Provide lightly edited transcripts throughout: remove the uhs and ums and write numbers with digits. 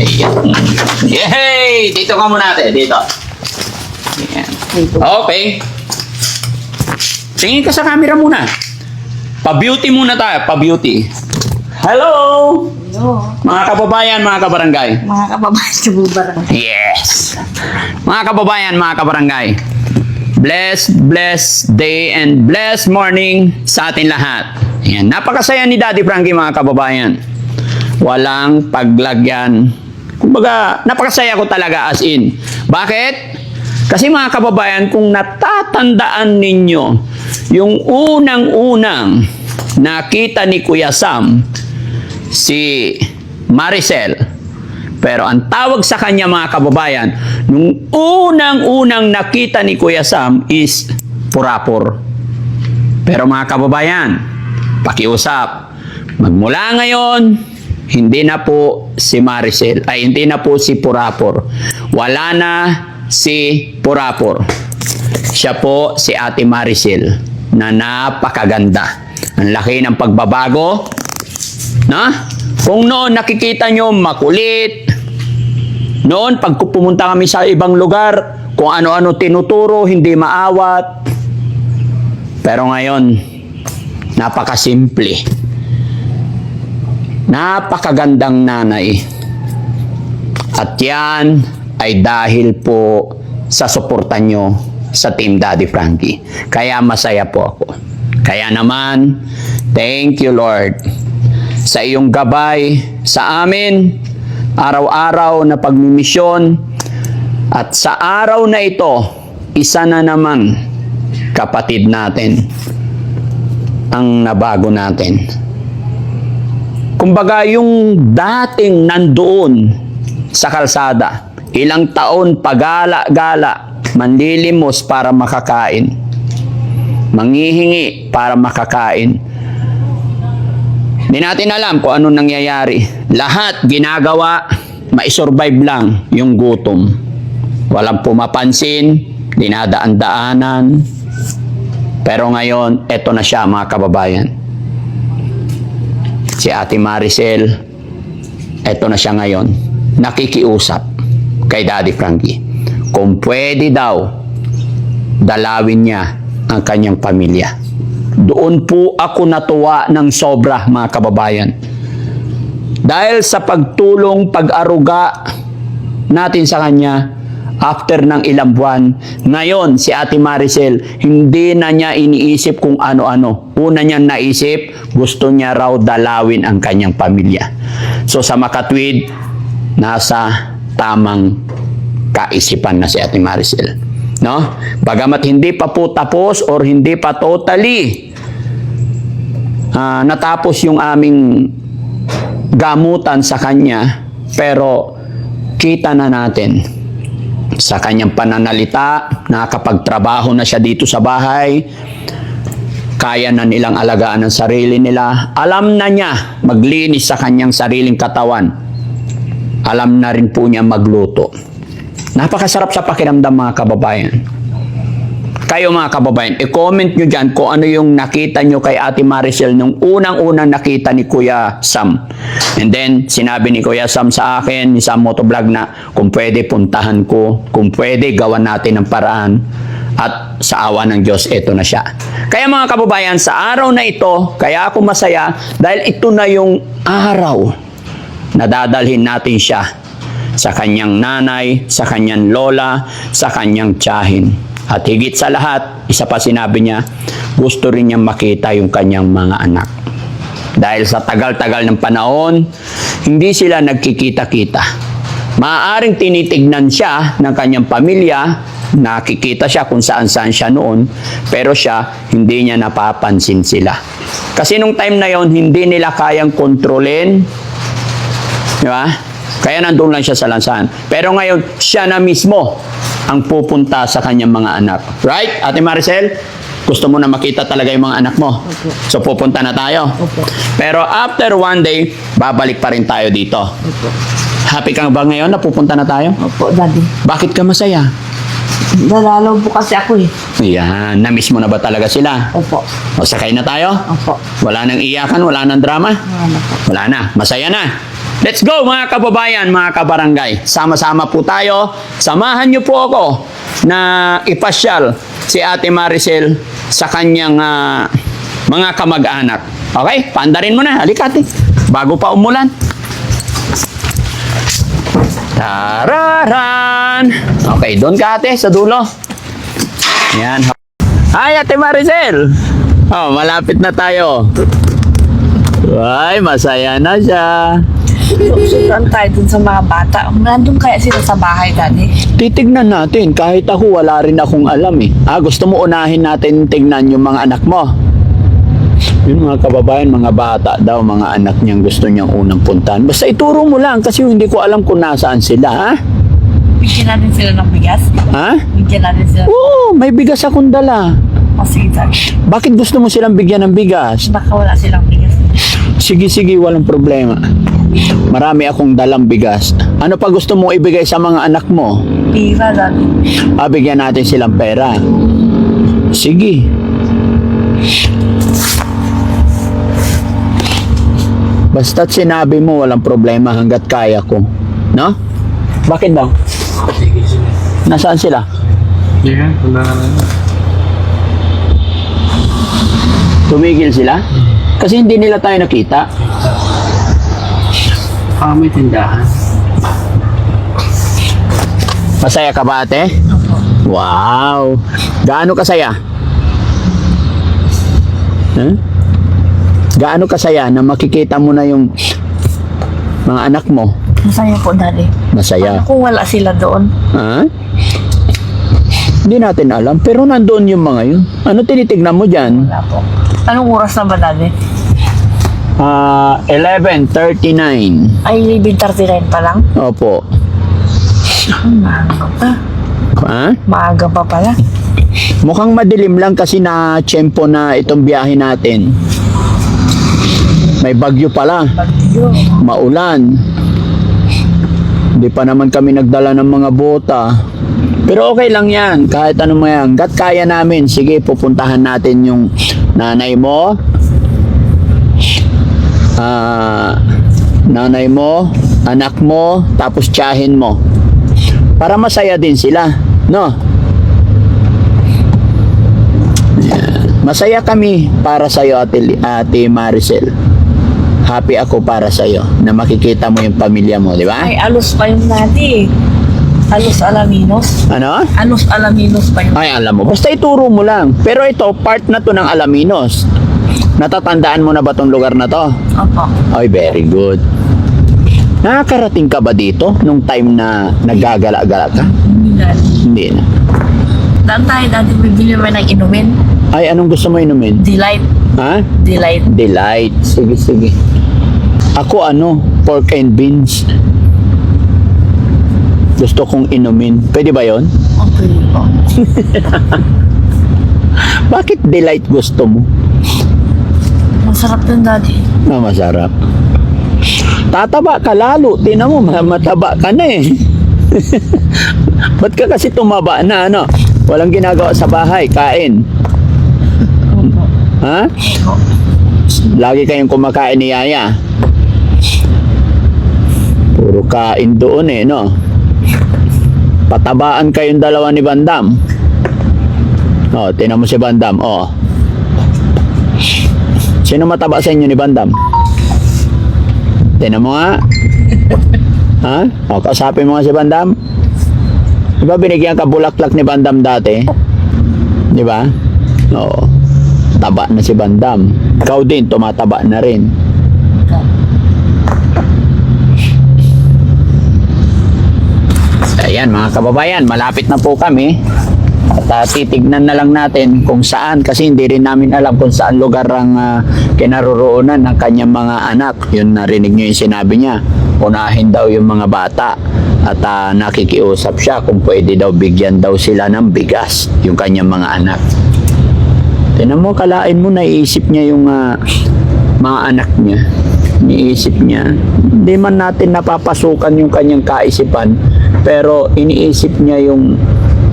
Ayan. Yay! Dito ka muna ate. Dito. Ayan. Okay. Tingin ka sa camera muna. Pa-beauty muna tayo. Pa-beauty. Hello! Hello. Mga kababayan, mga kabarangay. Mga kababayan sa bubarang. Yes! Mga kababayan, mga kabarangay. Blessed day and blessed morning sa atin lahat. Ayan. Napakasaya ni Daddy Frankie, mga kababayan. Walang paglagyan. Kumbaga, napakasaya ko talaga as in. Bakit? Kasi mga kababayan, kung natatandaan ninyo, yung unang-unang nakita ni Kuya Sam, si Maricel. Pero ang tawag sa kanya mga kababayan, nung unang-unang nakita ni Kuya Sam is Purapor. Pero mga kababayan, pakiusap, magmula ngayon, hindi na po si Maricel, ay hindi na po si Purapor. Wala na si Purapor. Siya po si Ate Maricel na napakaganda. Ang laki ng pagbabago. Na? Kung noon nakikita nyo makulit, noon pag pumunta kami sa ibang lugar, kung ano-ano tinuturo, hindi maawat. Pero ngayon, napakasimple. Napakagandang nanay. At yan ay dahil po sa suporta nyo sa Team Daddy Frankie. Kaya masaya po ako. Kaya naman, thank you Lord sa iyong gabay sa amin, araw-araw na pagmimisyon. At sa araw na ito, isa na naman kapatid natin ang nabago natin. Kumbaga yung dating nandoon sa kalsada, ilang taon pagala-gala, manlilimos para makakain, manghihingi para makakain. Hindi natin alam kung anong nangyayari. Lahat ginagawa, maisurvive lang yung gutom. Walang pumapansin, dinadaan-daanan. Pero ngayon, eto na siya mga kababayan. Si Ate Maricel, eto na siya ngayon, nakikiusap kay Daddy Frankie. Kung pwede daw, dalawin niya ang kanyang pamilya. Doon po ako natuwa ng sobra mga kababayan. Dahil sa pagtulong, pag-aruga natin sa kanya, after ng ilang buwan, ngayon si Ate Maricel, hindi na niya iniisip kung ano-ano. Una niya naisip, gusto niya raw dalawin ang kanyang pamilya. So sa makatwid, nasa tamang kaisipan na si Ate Maricel. No? Bagamat hindi pa po tapos or hindi pa totally natapos yung aming gamutan sa kanya, pero kita na natin sa kanyang pananalita, nakakapagtrabaho na siya dito sa bahay, kaya na nilang alagaan ang sarili nila, alam na niya maglinis sa kanyang sariling katawan, alam na rin po niya magluto. Napakasarap sa pakiramdam mga kababayan. Kayo mga kababayan, i-comment nyo dyan kung ano yung nakita nyo kay Ate Maricel nung unang-unang nakita ni Kuya Sam. And then, sinabi ni Kuya Sam sa akin, ni Sam Motovlog na kung pwede puntahan ko, kung pwede gawan natin ng paraan. At sa awa ng Diyos, ito na siya. Kaya mga kababayan, sa araw na ito, kaya ako masaya dahil ito na yung araw na dadalhin natin siya sa kanyang nanay, sa kanyang lola, sa kanyang tiyahin. At higit sa lahat, isa pa sinabi niya, gusto rin niya makita yung kanyang mga anak. Dahil sa tagal-tagal ng panahon, hindi sila nagkikita-kita. Maaaring tinitignan siya ng kanyang pamilya, nakikita siya kung saan-saan siya noon, pero siya, hindi niya napapansin sila. Kasi nung time na yon, hindi nila kayang kontrolin. Di ba? Kaya nandun lang siya sa lansangan. Pero ngayon, siya na mismo ang pupunta sa kanyang mga anak. Right, Ate Maricel? Gusto mo na makita talaga yung mga anak mo? Opo. So, pupunta na tayo? Opo. Pero after one day, babalik pa rin tayo dito. Opo. Happy ka ba ngayon na pupunta na tayo? Opo, Daddy. Bakit ka masaya? Nalalaw po kasi ako eh. Yan, na-miss mo na ba talaga sila? Opo. O, sakay na tayo? Opo. Wala nang iyakan, wala nang drama? Wala na po. Wala na, masaya na. Let's go mga kababayan, mga kabarangay. Sama-sama po tayo. Samahan niyo po ako na ipasyal si Ate Maricel sa kanyang mga kamag-anak. Okay? Paandarin mo na. Halika ate. Bago pa umulan. Tararan! Okay, doon ka ate, sa dulo. Yan. Hi Ate Maricel! Oh, malapit na tayo. Ay, masaya na siya. Susundan tayo dun sa mga bata. Nandun kaya sila sa bahay, Daddy? Titignan natin. Kahit ako, wala rin akong alam eh. Gusto mo unahin natin tignan yung mga anak mo? Yun mga kababayan, mga bata daw, mga anak niyang gusto niyang unang puntahan. Basta ituro mo lang kasi hindi ko alam kung nasaan sila, ha? Bigyan natin sila ng bigas? Ha? Bigyan natin sila. Oo, may bigas akong dala. O sige, Daddy. Bakit gusto mo silang bigyan ng bigas? Baka wala silang bigas. Sige, walang problema. Marami akong dalang bigas. Ano pa gusto mo ibigay sa mga anak mo? Pira, Daddy. Bigyan natin silang pera. Sige. Basta't sinabi mo, walang problema hanggat kaya ko. No? Bakit daw? Nasaan sila? Yan, wala na lang. Tumigil sila? Kasi hindi nila tayo nakita. May tindahan. Masaya ka ba, ate? Wow! Gaano kasaya? Huh? Gaano kasaya na makikita mo na yung mga anak mo? Masaya po, Daddy. Masaya. Paano kung wala sila doon? Ha? Hindi natin alam, pero nandoon yung mga yun. Ano tinitignan mo dyan? Wala po. Anong oras na ba, Daddy? 11:39. Ay, 11:39 pa lang? Opo. Maaga pa. Ha? Maaga pa pala. Mukhang madilim lang kasi na tiyempo na itong biyahe natin. May bagyo pala. Bagyo. Maulan. Hindi pa naman kami nagdala ng mga bota. Pero okay lang yan. Kahit ano mo yan. Gat kaya namin. Sige, pupuntahan natin yung nanay mo. Nanay mo, anak mo, tapos tiyahin mo. Para masaya din sila. No? Yan. Masaya kami para sa'yo, Ate Maricel. Happy ako para sa'yo na makikita mo yung pamilya mo, di ba? Ay, alos pa yung Daddy. Alos Alaminos. Ano? Alos Alaminos pa yung... Ay, alam mo. Basta ituro mo lang. Pero ito, part na to ng Alaminos. Natatandaan mo na ba tong lugar na to? Opo. Ay, very good. Nakakarating ka ba dito nung time na naggagala-gala ka? Hindi, Daddy. Hindi na. Daan tayo, Daddy. Bibili mo ng inumin. Ay, anong gusto mo inumin? Delight. Ha? Delight. Delight. Sige. Ako pork and beans. Gusto kong inumin. Pwede ba yon? Okay po. Bakit delight gusto mo? Masarap yun, Daddy. Masarap. Tataba ka lalo. Tingnan mo, mataba ka na eh. Ba't ka kasi tumaba na, ano? Walang ginagawa sa bahay, kain. Opo. Ha? Opo. Lagi kayong kumakain ni Yaya. Puro kain doon eh, no? Patabaan kayong dalawa ni Bandam. Oh, tingnan mo si Bandam, oh. Sino mataba sa inyo ni Bandam? Tingnan mo nga. Ha? O, kausapin mo nga si Bandam. Di ba binigyan ka bulaklak ni Bandam dati? Di ba? Oo. Taba na si Bandam. Ikaw din, tumataba na rin. Ayan mga kababayan, malapit na po kami. At titignan na lang natin kung saan, kasi hindi rin namin alam kung saan lugar ang kinaroroonan ng kanyang mga anak. Yun, narinig nyo yung sinabi niya, unahin daw yung mga bata. At nakikiusap siya kung pwede daw bigyan daw sila ng bigas yung kanyang mga anak. Tingnan mo, kalain mo, naiisip niya yung mga anak niya. Iniisip niya. Hindi man natin napapasukan yung kanyang kaisipan, pero iniisip niya yung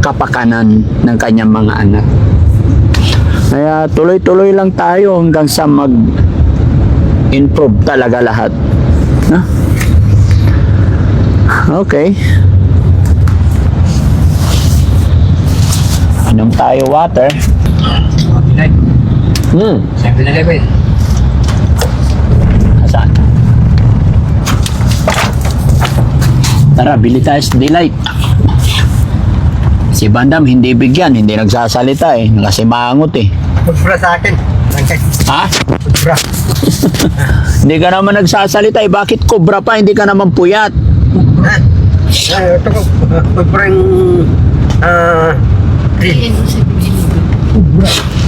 kapakanan ng kanyang mga anak. Kaya tuloy-tuloy lang tayo hanggang sa mag-improve talaga lahat. Na? Okay. Inom tayo water. Delight. Hmm. 7-Eleven. Saan? Tara, bili tayo sa Delight. Si Bandam hindi bigyan, hindi nagsasalita eh. Kasi maangot eh. Pagpura sa akin. Ha? Pagpura. Hindi ka naman nagsasalita eh. Bakit kobra pa? Hindi ka naman puyat. Ha? Ito ko. Pagpura yung... green.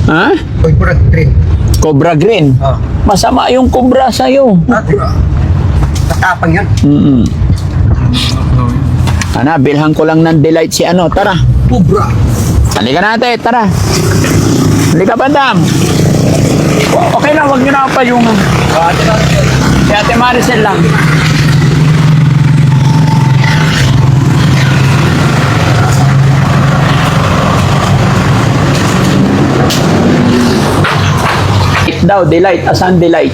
Ha? Pagpura green. Cobra Green. Oh. Masama yung kobra sa'yo. Matapang yan. Mm-mm. Ana, bilhan ko lang ng Delight si ano. Tara. Pubra. Halika natin, tara. Halika, Bandam. Okay lang, huwag nyo na kapayungan. Si Ate Maricel lang. Delight. Asan Delight?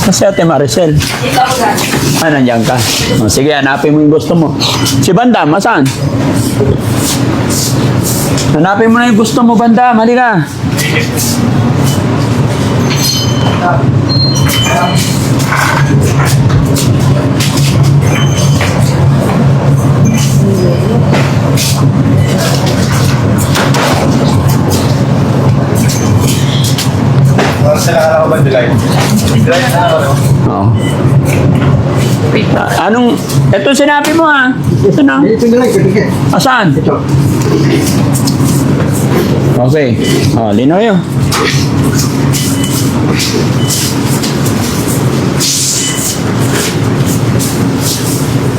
Kasi Ate Maricel. Nandiyan ka. O, sige, hanapin mo yung gusto mo. Si Bandam, asan? Hanapin mo na yung gusto mo, Bandam. Halika. Oo. Anong... Ito sinabi mo ha. Ito na. Ito na lang. Ito. Asan? Ito. Okay. Lino yun.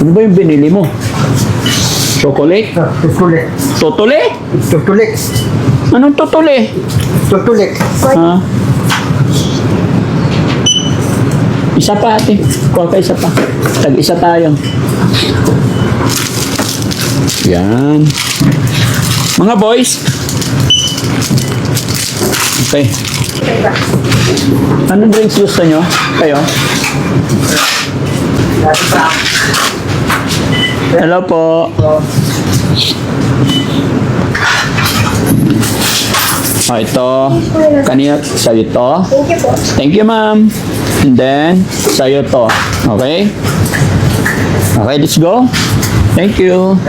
Ano ba yung binili mo? Chocolate? Tutulik. Totole? Tutulik. Anong totole? Tutulik. Ha? Isa pa ate. Kuha ka isa pa. Tag-isa tayo. Yan. Mga boys. Okay. Anong drinks gusto nyo? Kayo? Hello po. Ito. Kanina sa'yo to. Thank you po. Thank you, ma'am. And then, sa'yo to. Okay? Okay, let's go. Thank you.